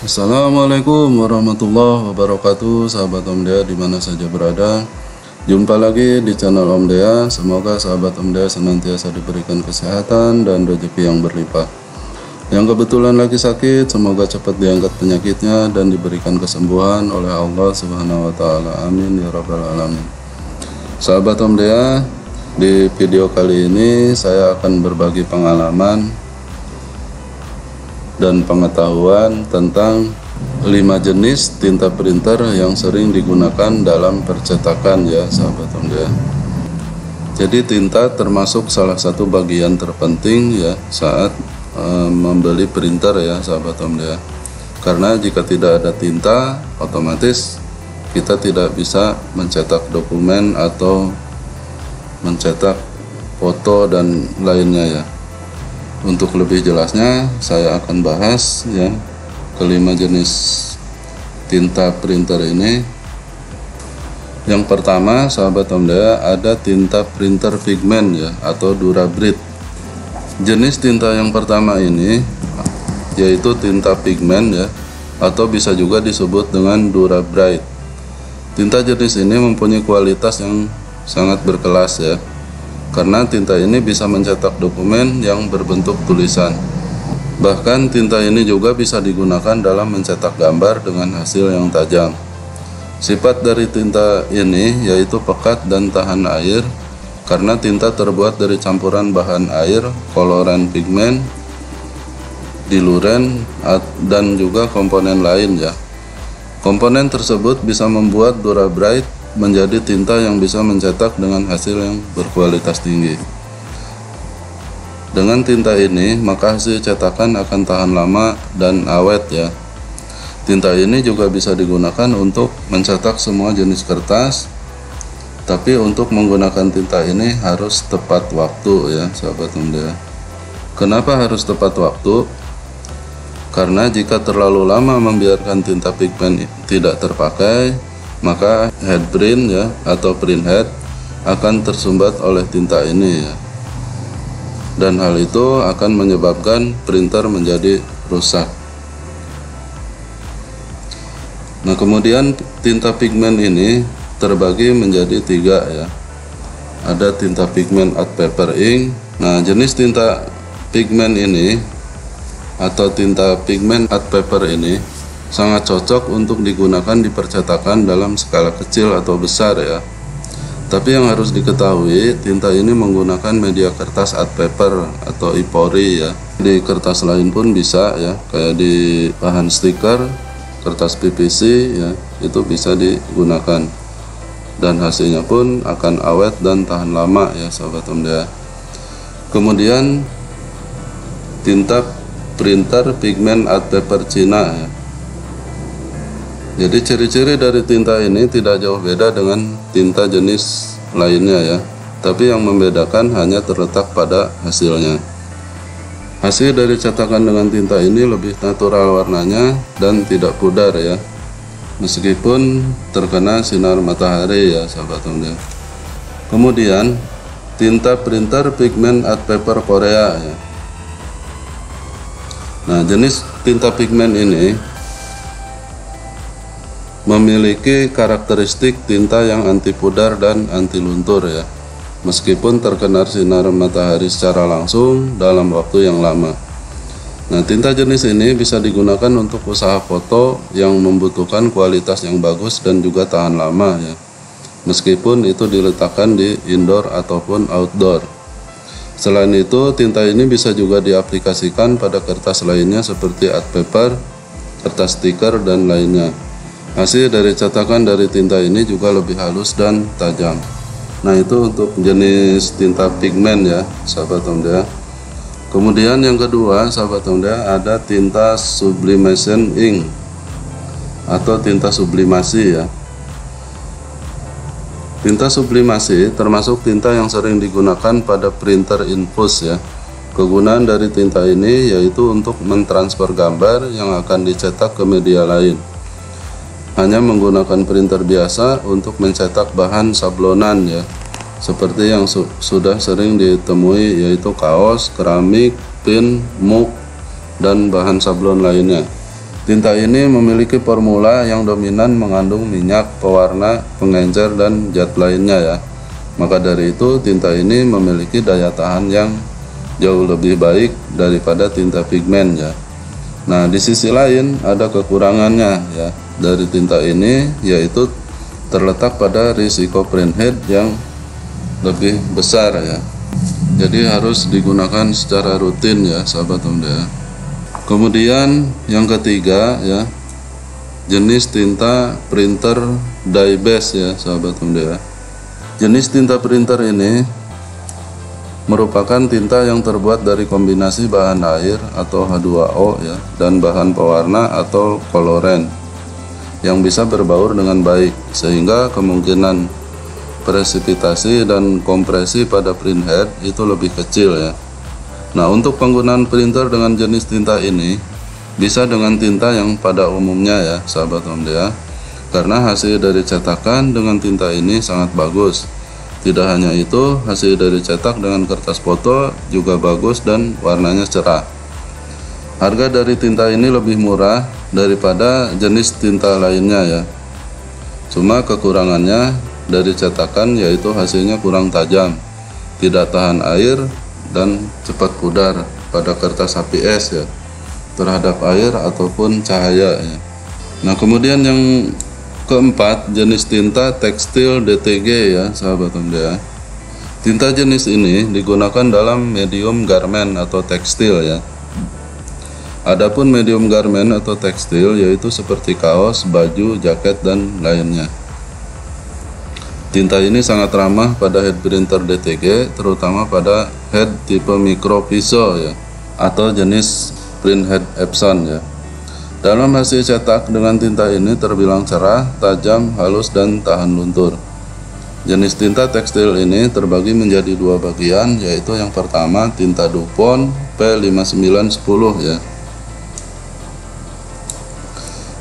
Assalamualaikum warahmatullahi wabarakatuh, sahabat Om Dea dimana saja berada. Jumpa lagi di channel Om Dea. Semoga sahabat Om Dea senantiasa diberikan kesehatan dan rezeki yang berlimpah. Yang kebetulan lagi sakit, semoga cepat diangkat penyakitnya dan diberikan kesembuhan oleh Allah Subhanahu wa Ta'ala. Amin ya Rabbal 'Alamin. Sahabat Om Dea, di video kali ini saya akan berbagi pengalaman dan pengetahuan tentang 5 jenis tinta printer yang sering digunakan dalam percetakan ya sahabat Om Dea. Jadi tinta termasuk salah satu bagian terpenting ya saat membeli printer ya sahabat Om Dea. Karena jika tidak ada tinta, otomatis kita tidak bisa mencetak dokumen atau mencetak foto dan lainnya ya. Untuk lebih jelasnya saya akan bahas ya kelima jenis tinta printer ini. Yang pertama sahabat Om Dea, ada tinta printer pigment ya atau Durabrid. Jenis tinta yang pertama ini yaitu tinta pigment ya atau bisa juga disebut dengan Durabright. Tinta jenis ini mempunyai kualitas yang sangat berkelas ya, karena tinta ini bisa mencetak dokumen yang berbentuk tulisan. Bahkan tinta ini juga bisa digunakan dalam mencetak gambar dengan hasil yang tajam. Sifat dari tinta ini yaitu pekat dan tahan air, karena tinta terbuat dari campuran bahan air, koloran pigmen, diluren, dan juga komponen lain ya. Komponen tersebut bisa membuat Durabright menjadi tinta yang bisa mencetak dengan hasil yang berkualitas tinggi. Dengan tinta ini, maka hasil cetakan akan tahan lama dan awet ya. Tinta ini juga bisa digunakan untuk mencetak semua jenis kertas. Tapi untuk menggunakan tinta ini harus tepat waktu ya sahabat Om Dea. Kenapa harus tepat waktu? Karena jika terlalu lama membiarkan tinta pigmen tidak terpakai, maka head print ya atau print head akan tersumbat oleh tinta ini ya. Dan hal itu akan menyebabkan printer menjadi rusak. Nah, kemudian tinta pigmen ini terbagi menjadi 3 ya. Ada tinta pigmen art paper ink. Nah, jenis tinta pigmen ini atau tinta pigmen art paper ini sangat cocok untuk digunakan di percetakan dalam skala kecil atau besar ya. Tapi yang harus diketahui, tinta ini menggunakan media kertas art paper atau ipori ya. Di kertas lain pun bisa ya, kayak di bahan stiker, kertas PVC ya, itu bisa digunakan. Dan hasilnya pun akan awet dan tahan lama ya sahabat Om Dea. Kemudian tinta printer pigment art paper Cina ya. Jadi ciri-ciri dari tinta ini tidak jauh beda dengan tinta jenis lainnya ya. Tapi yang membedakan hanya terletak pada hasilnya. Hasil dari cetakan dengan tinta ini lebih natural warnanya dan tidak pudar ya. Meskipun terkena sinar matahari ya sahabat Om Dea. Kemudian tinta printer pigment art paper Korea ya. Nah, jenis tinta pigmen ini memiliki karakteristik tinta yang anti pudar dan anti luntur ya, meskipun terkena sinar matahari secara langsung dalam waktu yang lama. Nah, tinta jenis ini bisa digunakan untuk usaha foto yang membutuhkan kualitas yang bagus dan juga tahan lama ya, meskipun itu diletakkan di indoor ataupun outdoor. Selain itu, tinta ini bisa juga diaplikasikan pada kertas lainnya seperti art paper, kertas stiker, dan lainnya. Hasil dari cetakan dari tinta ini juga lebih halus dan tajam. Nah, itu untuk jenis tinta pigmen ya sahabat Om Dea. Kemudian yang kedua sahabat Om Dea, ada tinta sublimation ink atau tinta sublimasi ya. Tinta sublimasi termasuk tinta yang sering digunakan pada printer infus ya. Kegunaan dari tinta ini yaitu untuk mentransfer gambar yang akan dicetak ke media lain. Hanya menggunakan printer biasa untuk mencetak bahan sablonan ya, seperti yang sudah sering ditemui yaitu kaos, keramik, spin, muk, dan bahan sablon lainnya. Tinta ini memiliki formula yang dominan mengandung minyak, pewarna, pengencer, dan zat lainnya ya. Maka dari itu tinta ini memiliki daya tahan yang jauh lebih baik daripada tinta pigmen ya. Nah, di sisi lain ada kekurangannya ya dari tinta ini, yaitu terletak pada risiko printhead yang lebih besar ya. Jadi harus digunakan secara rutin ya sahabat Honda. Kemudian yang ketiga ya, jenis tinta printer dye base ya sahabat Honda. Jenis tinta printer ini merupakan tinta yang terbuat dari kombinasi bahan air atau H2O ya dan bahan pewarna atau koloren yang bisa berbaur dengan baik, sehingga kemungkinan presipitasi dan kompresi pada printhead itu lebih kecil ya. Nah, untuk penggunaan printer dengan jenis tinta ini bisa dengan tinta yang pada umumnya ya sahabat Honda, karena hasil dari cetakan dengan tinta ini sangat bagus. Tidak hanya itu, hasil dari cetak dengan kertas foto juga bagus dan warnanya cerah. Harga dari tinta ini lebih murah daripada jenis tinta lainnya ya. Cuma kekurangannya dari cetakan yaitu hasilnya kurang tajam, tidak tahan air, dan cepat pudar pada kertas HPS ya, terhadap air ataupun cahaya ya. Nah, kemudian yang keempat, jenis tinta tekstil DTG ya sahabat Honda. Tinta jenis ini digunakan dalam medium garment atau tekstil ya. Adapun medium garment atau tekstil yaitu seperti kaos, baju, jaket, dan lainnya. Tinta ini sangat ramah pada head printer DTG, terutama pada head tipe micro piso ya, atau jenis printhead Epson ya. Dalam hasil cetak dengan tinta ini terbilang cerah, tajam, halus, dan tahan luntur. Jenis tinta tekstil ini terbagi menjadi dua bagian, yaitu yang pertama tinta Dupont P5910 ya.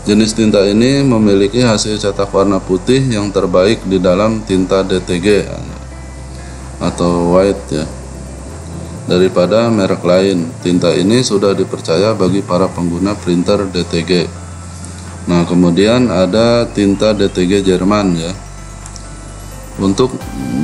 Jenis tinta ini memiliki hasil cetak warna putih yang terbaik di dalam tinta DTG atau white ya, daripada merek lain. Tinta ini sudah dipercaya bagi para pengguna printer DTG. Nah, kemudian ada tinta DTG Jerman ya. Untuk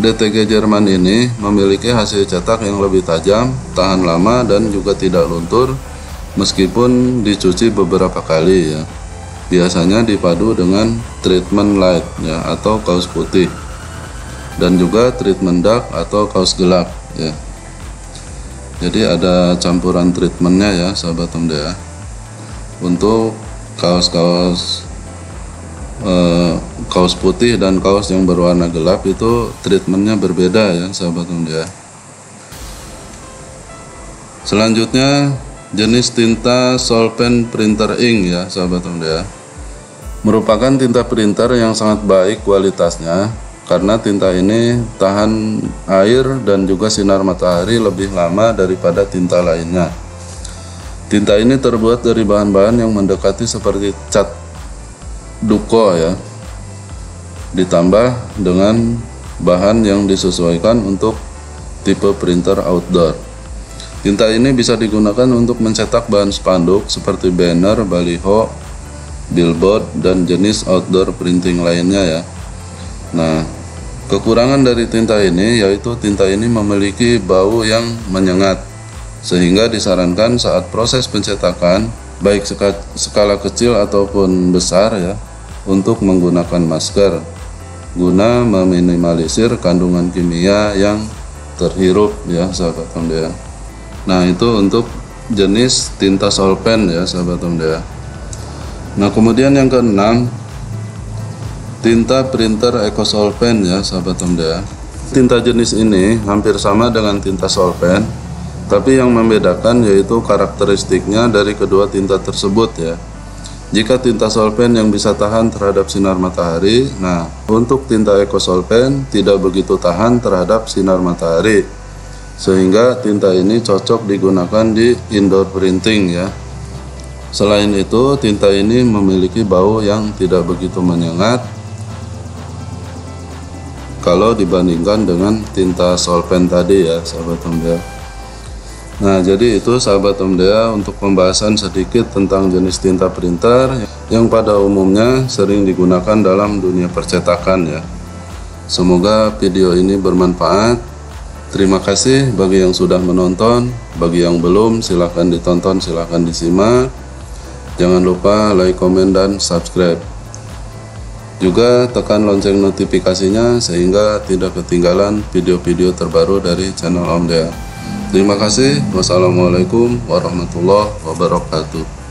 DTG Jerman ini memiliki hasil cetak yang lebih tajam, tahan lama, dan juga tidak luntur meskipun dicuci beberapa kali ya. Biasanya dipadu dengan treatment light ya, atau kaos putih, dan juga treatment dark atau kaos gelap ya. Jadi ada campuran treatmentnya ya sahabat Honda. Untuk kaos-kaos kaos putih dan kaos yang berwarna gelap itu treatmentnya berbeda ya sahabat Honda. Selanjutnya jenis tinta solvent printer ink ya sahabat Honda. Merupakan tinta printer yang sangat baik kualitasnya, karena tinta ini tahan air dan juga sinar matahari lebih lama daripada tinta lainnya. Tinta ini terbuat dari bahan-bahan yang mendekati seperti cat duko ya, ditambah dengan bahan yang disesuaikan untuk tipe printer outdoor. Tinta ini bisa digunakan untuk mencetak bahan spanduk seperti banner, baliho, billboard, dan jenis outdoor printing lainnya ya. Nah, kekurangan dari tinta ini yaitu tinta ini memiliki bau yang menyengat, sehingga disarankan saat proses pencetakan, baik skala kecil ataupun besar ya, untuk menggunakan masker guna meminimalisir kandungan kimia yang terhirup ya sahabat Honda. Nah, itu untuk jenis tinta solvent ya sahabat Honda. Nah, kemudian yang keenam, tinta printer eco solvent ya sahabat Honda. Tinta jenis ini hampir sama dengan tinta solvent, tapi yang membedakan yaitu karakteristiknya dari kedua tinta tersebut ya. Jika tinta solvent yang bisa tahan terhadap sinar matahari, nah untuk tinta eco solvent tidak begitu tahan terhadap sinar matahari, sehingga tinta ini cocok digunakan di indoor printing ya. Selain itu, tinta ini memiliki bau yang tidak begitu menyengat kalau dibandingkan dengan tinta solvent tadi ya sahabat Honda. Nah, jadi itu sahabat Om Dea untuk pembahasan sedikit tentang jenis tinta printer yang pada umumnya sering digunakan dalam dunia percetakan ya. Semoga video ini bermanfaat. Terima kasih bagi yang sudah menonton, bagi yang belum silahkan ditonton, silahkan disimak. Jangan lupa like, komen, dan subscribe. Juga tekan lonceng notifikasinya sehingga tidak ketinggalan video-video terbaru dari channel Om Dea. Terima kasih. Wassalamualaikum warahmatullahi wabarakatuh.